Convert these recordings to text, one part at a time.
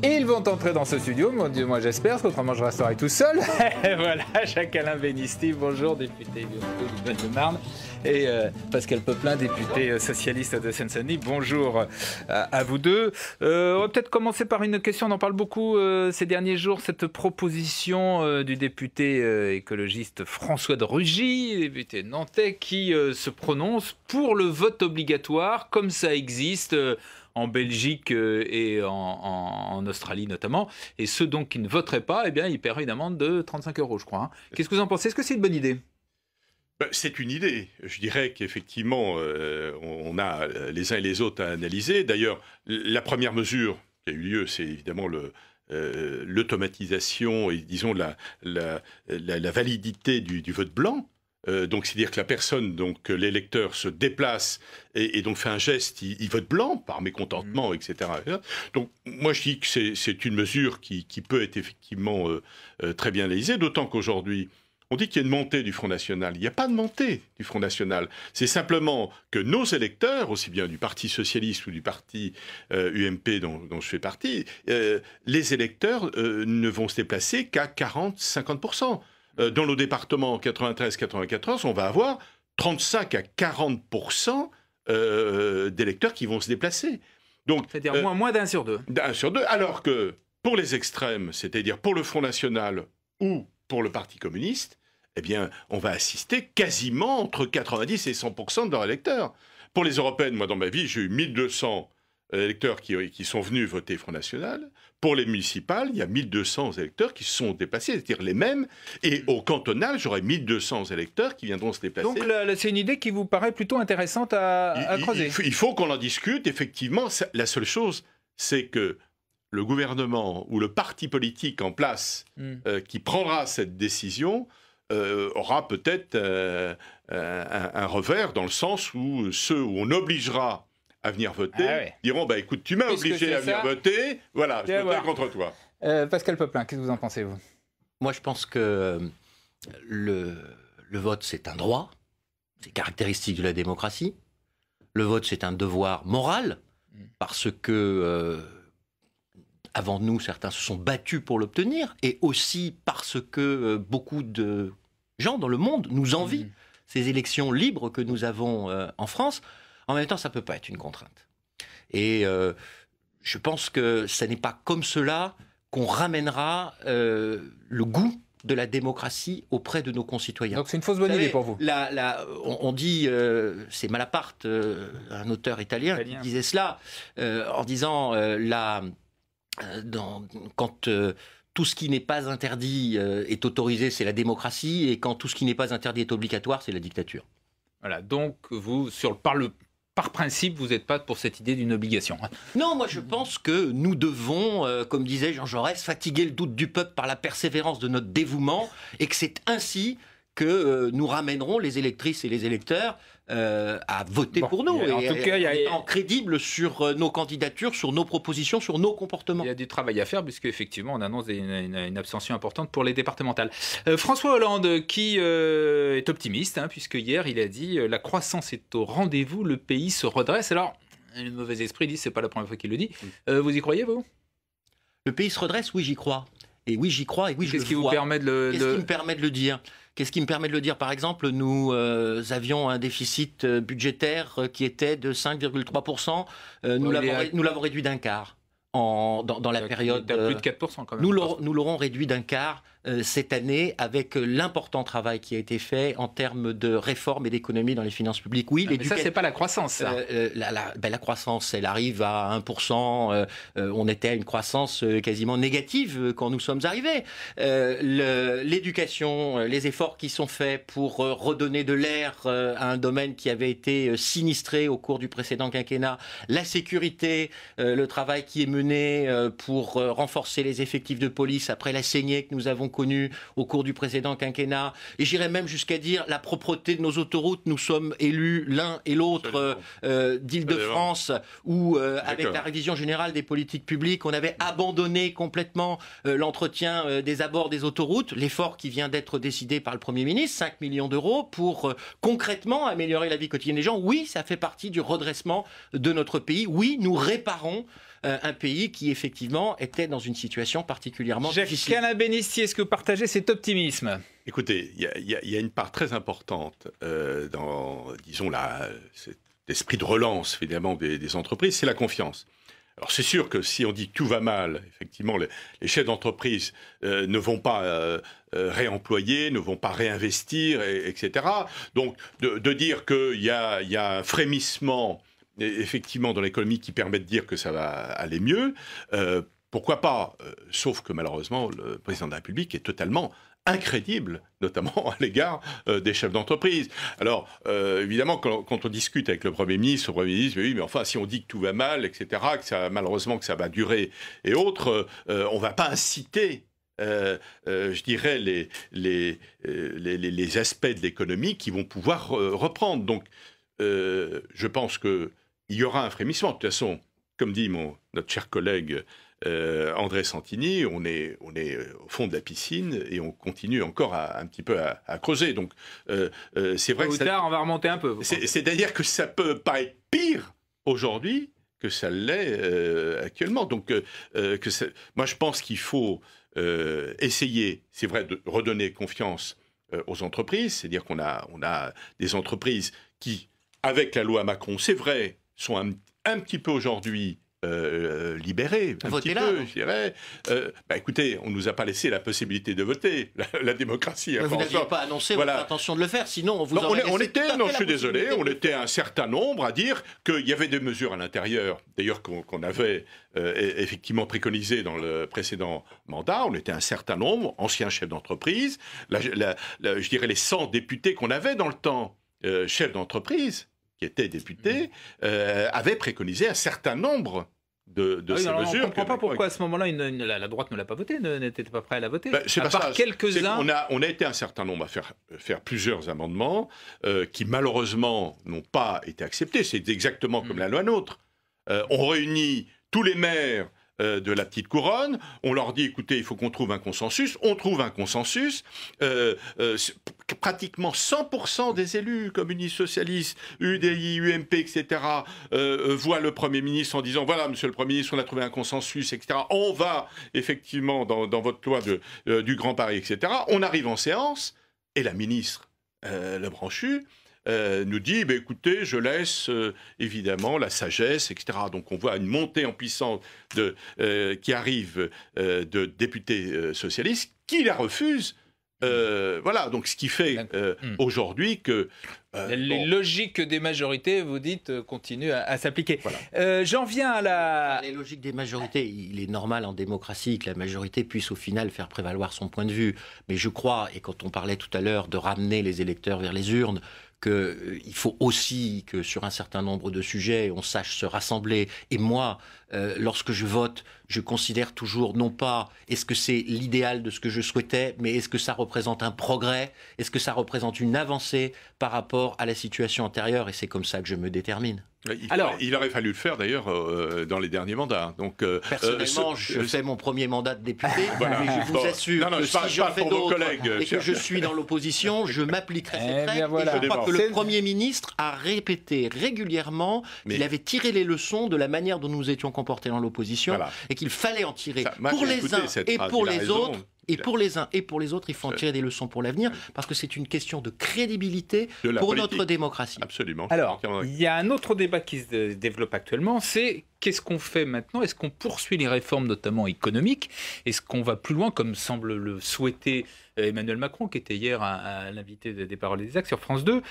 Et ils vont entrer dans ce studio, mon Dieu, moi j'espère, parce qu'autrement je resterai tout seul. Voilà, Jacques-Alain Bénisti, bonjour, député du Val-de-Marne, et Pascal Peuplin, député socialiste de Seine-Saint-Denis, bonjour à vous deux. On va peut-être commencer par une question, on en parle beaucoup ces derniers jours, cette proposition du député écologiste François de Rugy, député nantais, qui se prononce pour le vote obligatoire, comme ça existe en Belgique et en Australie notamment, et ceux donc qui ne voteraient pas, eh bien, ils paieraient une amende de 35 €, je crois. Hein. Qu'est-ce que vous en pensez? Est-ce que c'est une bonne idée? C'est une idée. Je dirais qu'effectivement, on a les uns et les autres à analyser. D'ailleurs, la première mesure qui a eu lieu, c'est évidemment l'automatisation et, disons, la validité du vote blanc. Donc, c'est-à-dire que la personne, donc l'électeur, se déplace et donc fait un geste, il vote blanc par mécontentement, etc. Donc, moi, je dis que c'est une mesure qui peut être effectivement très bien réalisée, d'autant qu'aujourd'hui, on dit qu'il y a une montée du Front National. Il n'y a pas de montée du Front National. C'est simplement que nos électeurs, aussi bien du Parti Socialiste ou du Parti UMP dont je fais partie, les électeurs ne vont se déplacer qu'à 40-50%. Dans nos départements 93-94, on va avoir 35 à 40% d'électeurs qui vont se déplacer. Donc, c'est-à-dire moins d'un sur deux. D'un sur deux, alors que pour les extrêmes, c'est-à-dire pour le Front National ou pour le Parti communiste, eh bien, on va assister quasiment entre 90 et 100% de leurs électeurs. Pour les européennes, moi, dans ma vie, j'ai eu 1200 électeurs qui sont venus voter Front National. Pour les municipales, il y a 1200 électeurs qui se sont déplacés, c'est-à-dire les mêmes. Et au cantonal, j'aurai 1200 électeurs qui viendront se déplacer. Donc c'est une idée qui vous paraît plutôt intéressante à creuser. Il faut qu'on en discute, effectivement. La seule chose, c'est que le gouvernement ou le parti politique en place qui prendra cette décision aura peut-être un revers, dans le sens où ceux où on obligera à venir voter, diront bah, écoute, tu m'as obligé à venir voter, voilà, je voterai contre toi. Pascal Peuplin, qu'est-ce que vous en pensez, vous? Moi, je pense que le vote, c'est un droit, c'est caractéristique de la démocratie. Le vote, c'est un devoir moral, parce que avant nous, certains se sont battus pour l'obtenir, et aussi parce que beaucoup de gens dans le monde nous envient ces élections libres que nous avons en France. En même temps, ça ne peut pas être une contrainte. Et je pense que ce n'est pas comme cela qu'on ramènera le goût de la démocratie auprès de nos concitoyens. Donc c'est une fausse bonne idée pour vous. On dit, c'est Malaparte, un auteur italien, qui disait cela, en disant, quand tout ce qui n'est pas interdit est autorisé, c'est la démocratie, et quand tout ce qui n'est pas interdit est obligatoire, c'est la dictature. Voilà, donc vous, par principe, vous n'êtes pas pour cette idée d'une obligation. Non, moi je pense que nous devons, comme disait Jean Jaurès, fatiguer le doute du peuple par la persévérance de notre dévouement, et que c'est ainsi que nous ramènerons les électrices et les électeurs à voter pour nous. En tout cas, il y a étant crédibles sur nos candidatures, sur nos propositions, sur nos comportements. Il y a du travail à faire, puisque effectivement, on annonce une abstention importante pour les départementales. François Hollande, qui est optimiste, puisque hier, il a dit la croissance est au rendez-vous, le pays se redresse. Alors, le mauvais esprit dit, c'est pas la première fois qu'il le dit. Vous y croyez, vous? Le pays se redresse, oui, j'y crois. Et oui, j'y crois, et oui, je le vois. Qu'est-ce qui vous permet de le... Qu'est-ce qui me permet de le dire? Qu'est-ce qui me permet de le dire? Par exemple, nous avions un déficit budgétaire qui était de 5,3%. Nous l'avons réduit d'un quart dans la période. Plus de 4% quand même. Nous l'aurons réduit d'un quart cette année, avec l'important travail qui a été fait en termes de réforme et d'économie dans les finances publiques. Oui, mais ça, c'est pas la croissance, ça. La croissance, elle arrive à 1%. On était à une croissance quasiment négative quand nous sommes arrivés. L'éducation, les efforts qui sont faits pour redonner de l'air à un domaine qui avait été sinistré au cours du précédent quinquennat, la sécurité, le travail qui est mené pour renforcer les effectifs de police après la saignée que nous avons connu au cours du précédent quinquennat. Et j'irais même jusqu'à dire la propreté de nos autoroutes. Nous sommes élus l'un et l'autre d'Île-de-France, où avec la révision générale des politiques publiques, on avait abandonné complètement l'entretien des abords des autoroutes. L'effort qui vient d'être décidé par le Premier ministre, 5 millions d'euros, pour concrètement améliorer la vie quotidienne des gens. Oui, ça fait partie du redressement de notre pays. Oui, nous réparons un pays qui, effectivement, était dans une situation particulièrement difficile. Jacques Calin-Bennisti, est-ce que vous partagez cet optimisme ? Écoutez, il y a une part très importante dans, disons, cet esprit de relance, évidemment, des entreprises, c'est la confiance. Alors c'est sûr que si on dit que tout va mal, effectivement, les chefs d'entreprise ne vont pas réemployer, ne vont pas réinvestir, etc. Donc de dire qu'il y a un frémissement, effectivement, dans l'économie qui permet de dire que ça va aller mieux, pourquoi pas, sauf que malheureusement, le président de la République est totalement incrédible, notamment à l'égard des chefs d'entreprise. Alors, évidemment, quand on discute avec le Premier ministre, oui, mais enfin, si on dit que tout va mal, etc., malheureusement que ça va durer et autres, on ne va pas inciter, je dirais, les aspects de l'économie qui vont pouvoir reprendre. Donc, je pense qu'il y aura un frémissement. De toute façon, comme dit notre cher collègue André Santini, on est au fond de la piscine et on continue encore un petit peu à creuser. Donc, c'est vrai que tard, on va remonter un peu. C'est-à-dire que ça peut pas être pire aujourd'hui que ça l'est actuellement. Donc, moi, je pense qu'il faut essayer, c'est vrai, de redonner confiance aux entreprises. C'est-à-dire qu'on a des entreprises qui, avec la loi Macron, c'est vrai, sont un petit peu aujourd'hui libérés, un petit peu, je dirais. Écoutez, on ne nous a pas laissé la possibilité de voter. La démocratie. Vous n'aviez pas annoncé votre intention de le faire, sinon on vous aurait je suis désolé, on était un certain nombre à dire qu'il y avait des mesures à l'intérieur, d'ailleurs qu'on avait effectivement préconisées dans le précédent mandat. On était un certain nombre, anciens chefs d'entreprise, je dirais les 100 députés qu'on avait dans le temps, chefs d'entreprise, qui était député, avait préconisé un certain nombre de ces mesures. On ne comprend pas pourquoi à ce moment-là la droite ne l'a pas voté, n'était pas prêt à la voter. À part quelques-uns. On a été un certain nombre à faire plusieurs amendements qui malheureusement n'ont pas été acceptés. C'est exactement comme la loi NOTRe. On réunit tous les maires de la petite couronne, on leur dit écoutez, il faut qu'on trouve un consensus, on trouve un consensus, pratiquement 100% des élus communistes, socialistes, UDI, UMP, etc. Voient le Premier ministre en disant voilà, monsieur le Premier ministre, on a trouvé un consensus, etc. On va effectivement dans votre loi du Grand Paris, etc. On arrive en séance et la ministre Lebranchu nous dit, écoutez, je laisse évidemment la sagesse, etc. Donc on voit une montée en puissance qui arrive de députés socialistes qui la refusent. Voilà, donc ce qui fait aujourd'hui que... les logiques des majorités, vous dites, continuent à s'appliquer. Voilà. J'en viens à la... Les logiques des majorités, il est normal en démocratie que la majorité puisse au final faire prévaloir son point de vue. Mais je crois, et quand on parlait tout à l'heure de ramener les électeurs vers les urnes, qu'il faut aussi que sur un certain nombre de sujets, on sache se rassembler. Et moi, lorsque je vote, je considère toujours non pas est-ce que c'est l'idéal de ce que je souhaitais, mais est-ce que ça représente un progrès, est-ce que ça représente une avancée par rapport à la situation antérieure, et c'est comme ça que je me détermine. Il aurait fallu le faire d'ailleurs dans les derniers mandats. Donc, personnellement, je fais mon premier mandat de député, mais je vous assure que si j'en fais d'autres et que je suis dans l'opposition, je m'appliquerai cette règle. Et je crois que le Premier ministre a répété régulièrement qu'il avait tiré les leçons de la manière dont nous étions comportés dans l'opposition et qu'il fallait en tirer pour les uns et pour les autres. Et pour les uns et pour les autres, il faut en tirer des leçons pour l'avenir, parce que c'est une question de crédibilité pour notre démocratie. Absolument. Alors, il y a un autre débat qui se développe actuellement, c'est qu'est-ce qu'on fait maintenant ? Est-ce qu'on poursuit les réformes, notamment économiques ? Est-ce qu'on va plus loin, comme semble le souhaiter Emmanuel Macron, qui était hier à l'invité des Paroles et des Actes sur France 2 ?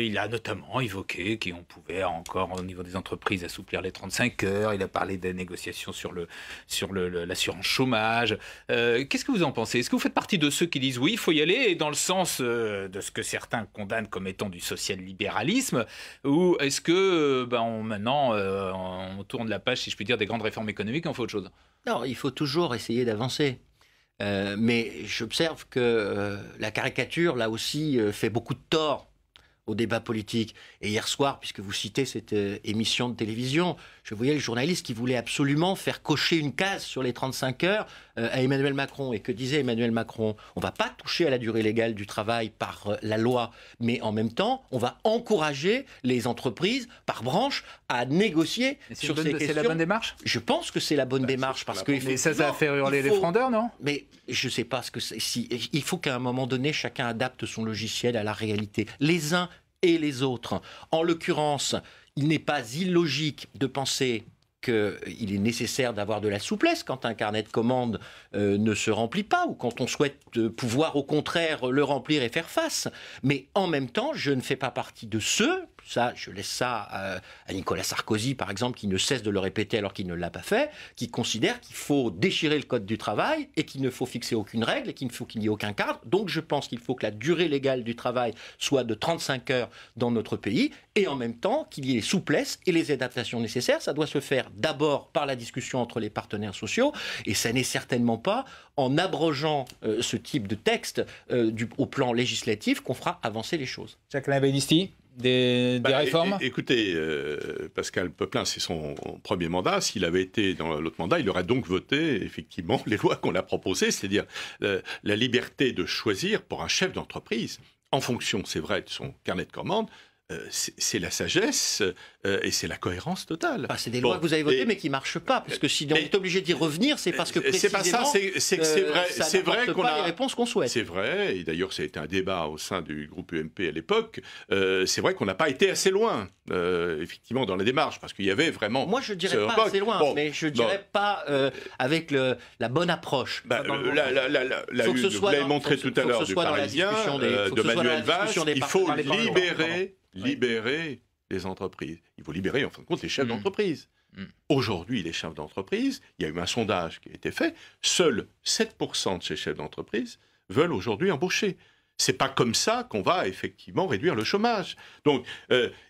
Il a notamment évoqué qu'on pouvait encore, au niveau des entreprises, assouplir les 35 heures. Il a parlé des négociations sur l'assurance chômage. Qu'est-ce que vous en pensez ? Est-ce que vous faites partie de ceux qui disent oui, il faut y aller, et dans le sens de ce que certains condamnent comme étant du social-libéralisme, ou est-ce que maintenant on tourne la page, si je puis dire, des grandes réformes économiques et on fait autre chose ? Non, il faut toujours essayer d'avancer. Mais j'observe que la caricature, là aussi, fait beaucoup de tort au débat politique. Et hier soir, puisque vous citez cette émission de télévision, je voyais le journaliste qui voulait absolument faire cocher une case sur les 35 heures à Emmanuel Macron. Et que disait Emmanuel Macron? On ne va pas toucher à la durée légale du travail par la loi, mais en même temps, on va encourager les entreprises par branche à négocier sur ces questions. C'est la bonne démarche? Je pense que c'est la bonne démarche. Parce que mais ça va faire hurler les frondeurs, non? Mais je ne sais pas ce que c'est. Il faut qu'à un moment donné, chacun adapte son logiciel à la réalité. Les uns et les autres. En l'occurrence, il n'est pas illogique de penser qu'il est nécessaire d'avoir de la souplesse quand un carnet de commandes ne se remplit pas ou quand on souhaite pouvoir au contraire le remplir et faire face. Mais en même temps, je ne fais pas partie de ceux, ça, je laisse ça à Nicolas Sarkozy par exemple, qui ne cesse de le répéter alors qu'il ne l'a pas fait, qui considère qu'il faut déchirer le code du travail et qu'il ne faut fixer aucune règle et qu'il n'y ait aucun cadre. Donc je pense qu'il faut que la durée légale du travail soit de 35 heures dans notre pays et en même temps qu'il y ait les souplesses et les adaptations nécessaires. Ça doit se faire d'abord par la discussion entre les partenaires sociaux et ça n'est certainement pas en abrogeant ce type de texte au plan législatif qu'on fera avancer les choses. Jacqueline Bennisti, des réformes? Écoutez, Pascal Peuplin, c'est son premier mandat. S'il avait été dans l'autre mandat, il aurait donc voté effectivement les lois qu'on a proposées, c'est-à-dire la liberté de choisir pour un chef d'entreprise, en fonction, c'est vrai, de son carnet de commandes. C'est la sagesse et c'est la cohérence totale. C'est des lois que vous avez votées mais qui ne marchent pas, parce que si on est obligé d'y revenir, c'est parce que précisément, c'est pas ça, c'est vrai qu'on a les réponses qu'on souhaite. C'est vrai, et d'ailleurs ça a été un débat au sein du groupe UMP à l'époque, c'est vrai qu'on n'a pas été assez loin, effectivement, dans la démarche, parce qu'il y avait vraiment... Moi je ne dirais pas assez loin, mais je ne dirais pas avec la bonne approche. Vous l'avez montré tout à l'heure du Parisien, de Manuel Valls, il faut libérer les entreprises. Il faut libérer, en fin de compte, les chefs d'entreprise. Aujourd'hui, les chefs d'entreprise, il y a eu un sondage qui a été fait, seuls 7% de ces chefs d'entreprise veulent aujourd'hui embaucher. C'est pas comme ça qu'on va effectivement réduire le chômage. Donc,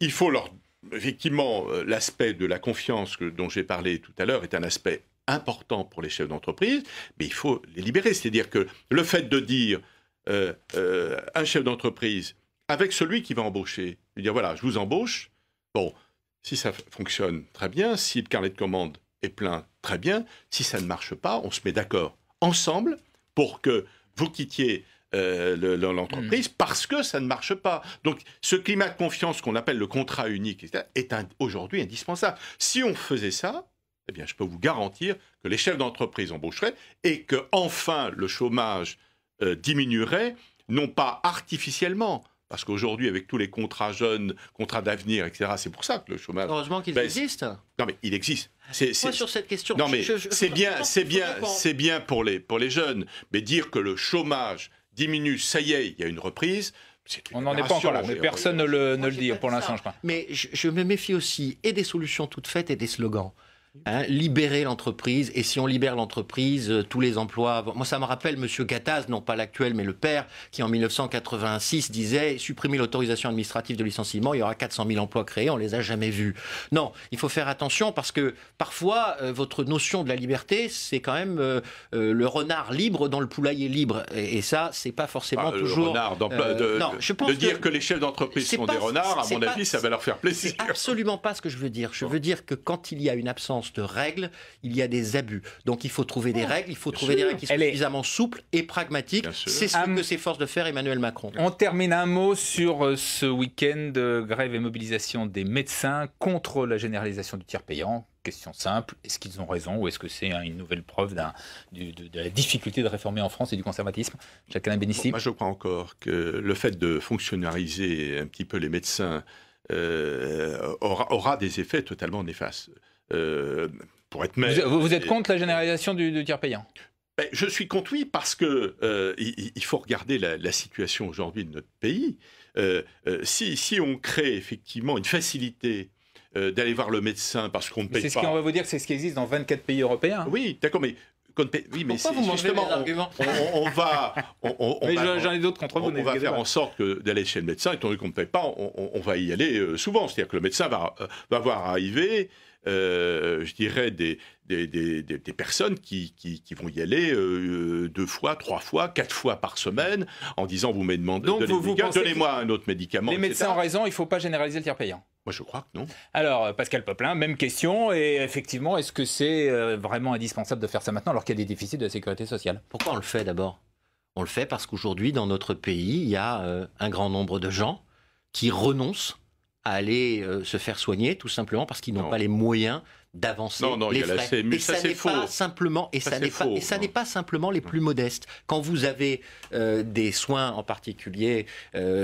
il faut effectivement, l'aspect de la confiance dont j'ai parlé tout à l'heure est un aspect important pour les chefs d'entreprise, mais il faut les libérer. C'est-à-dire que le fait de dire un chef d'entreprise avec celui qui va embaucher, lui dire voilà, je vous embauche, bon, si ça fonctionne, très bien, si le carnet de commandes est plein, très bien, si ça ne marche pas, on se met d'accord ensemble pour que vous quittiez l'entreprise parce que ça ne marche pas. Donc ce climat de confiance qu'on appelle le contrat unique est aujourd'hui indispensable. Si on faisait ça, eh bien je peux vous garantir que les chefs d'entreprise embaucheraient et que enfin le chômage diminuerait, non pas artificiellement, parce qu'aujourd'hui, avec tous les contrats jeunes, contrats d'avenir, etc., c'est pour ça que le chômage... Heureusement qu'il existe. Non, mais il existe. Moi, sur cette question... Non, mais c'est bien pour les jeunes. Mais dire que le chômage diminue, ça y est, il y a une reprise... On n'en est pas encore là, mais personne ne le dit pour l'instant, je crois. Mais je me méfie aussi et des solutions toutes faites et des slogans. Libérer l'entreprise, et si on libère l'entreprise, tous les emplois... Moi, ça me rappelle M. Gattaz, non pas l'actuel, mais le père, qui en 1986 disait « Supprimer l'autorisation administrative de licenciement, il y aura 400 000 emplois créés, on ne les a jamais vus. » Non, il faut faire attention, parce que parfois, votre notion de la liberté, c'est quand même le renard libre dans le poulailler libre. Et ça, c'est pas forcément toujours... Le renard de dire que les chefs d'entreprise sont des renards, à mon avis, ça va leur faire plaisir. C'est absolument pas ce que je veux dire. Je veux dire que quand il y a une absence de règles, il y a des abus. Donc il faut trouver des règles, il faut trouver des règles qui sont suffisamment souples et pragmatiques. C'est ce que s'efforce de faire Emmanuel Macron. On termine un mot sur ce week-end de grève et mobilisation des médecins contre la généralisation du tiers payant. Question simple, est-ce qu'ils ont raison ou est-ce que c'est une nouvelle preuve de la difficulté de réformer en France et du conservatisme? Jacqueline Bennisti. Moi je crois encore que le fait de fonctionnariser un petit peu les médecins aura des effets totalement néfastes. Pour être vous êtes contre la généralisation du tiers payant? Je suis contre, oui, parce que il faut regarder la situation aujourd'hui de notre pays. Si on crée effectivement une facilité d'aller voir le médecin parce qu'on ne paye pas... C'est ce qu'on va vous dire que c'est ce qui existe dans 24 pays européens. Oui, d'accord, mais Oui, mais Pourquoi vous mangez justement, mes arguments Mais j'en ai d'autres contre vous. on va faire en sorte d'aller chez le médecin, étant donné qu'on ne paye pas, on va y aller souvent. C'est-à-dire que le médecin va voir arriver, je dirais, des personnes qui vont y aller 2 fois, 3 fois, 4 fois par semaine, en disant vous me demandez, donnez-moi un autre médicament. Les médecins ont raison, il ne faut pas généraliser le tiers payant. Moi, je crois que non. Alors, Pascal Poplin, même question. Et effectivement, est-ce que c'est vraiment indispensable de faire ça maintenant alors qu'il y a des déficits de la sécurité sociale? Pourquoi on le fait d'abord? On le fait parce qu'aujourd'hui, dans notre pays, il y a un grand nombre de gens qui renoncent à aller se faire soigner, tout simplement parce qu'ils n'ont pas les moyens d'avancer les frais. Et ça n'est pas simplement, ça n'est pas simplement les plus modestes. Quand vous avez des soins en particulier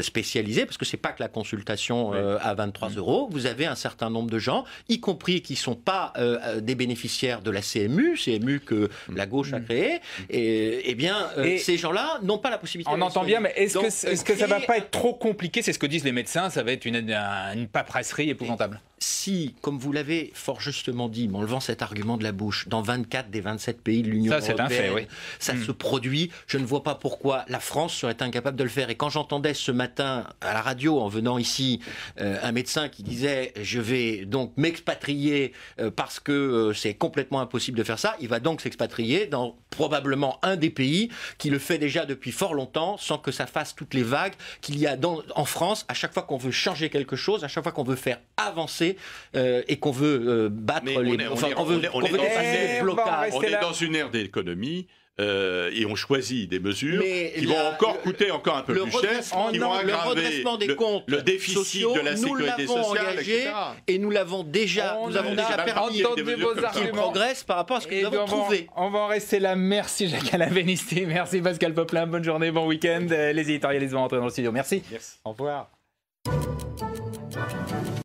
spécialisés, parce que c'est pas que la consultation à 23 €, vous avez un certain nombre de gens, y compris qui sont pas des bénéficiaires de la CMU que la gauche a créée, et ces gens-là n'ont pas la possibilité. On entend bien, mais est-ce que ça va pas être trop compliqué? C'est ce que disent les médecins, ça va être une paperasserie épouvantable. Si, comme vous l'avez fort justement dit, mais en levant cet argument de la bouche, dans 24 des 27 pays de l'Union européenne, c'est un fait, oui. Ça se produit, je ne vois pas pourquoi la France serait incapable de le faire. Et quand j'entendais ce matin à la radio, en venant ici, un médecin qui disait « je vais donc m'expatrier parce que c'est complètement impossible de faire ça », il va donc s'expatrier dans probablement un des pays qui le fait déjà depuis fort longtemps, sans que ça fasse toutes les vagues qu'il y a en France, à chaque fois qu'on veut changer quelque chose, à chaque fois qu'on veut faire avancer et qu'on veut battre les blocages. On est dans une ère d'économie et on choisit des mesures qui vont coûter encore un peu plus cher, qui vont aggraver le déficit sociaux, de la sécurité sociale, etc. Et nous l'avons déjà, permis qu'il progresse par rapport à ce que nous avons trouvé. On va en rester là. Merci Jacques-Alain Bénisti, merci Pascal Poplin, bonne journée, bon week-end. Les éditorialistes vont rentrer dans le studio. Merci. Merci. Au revoir.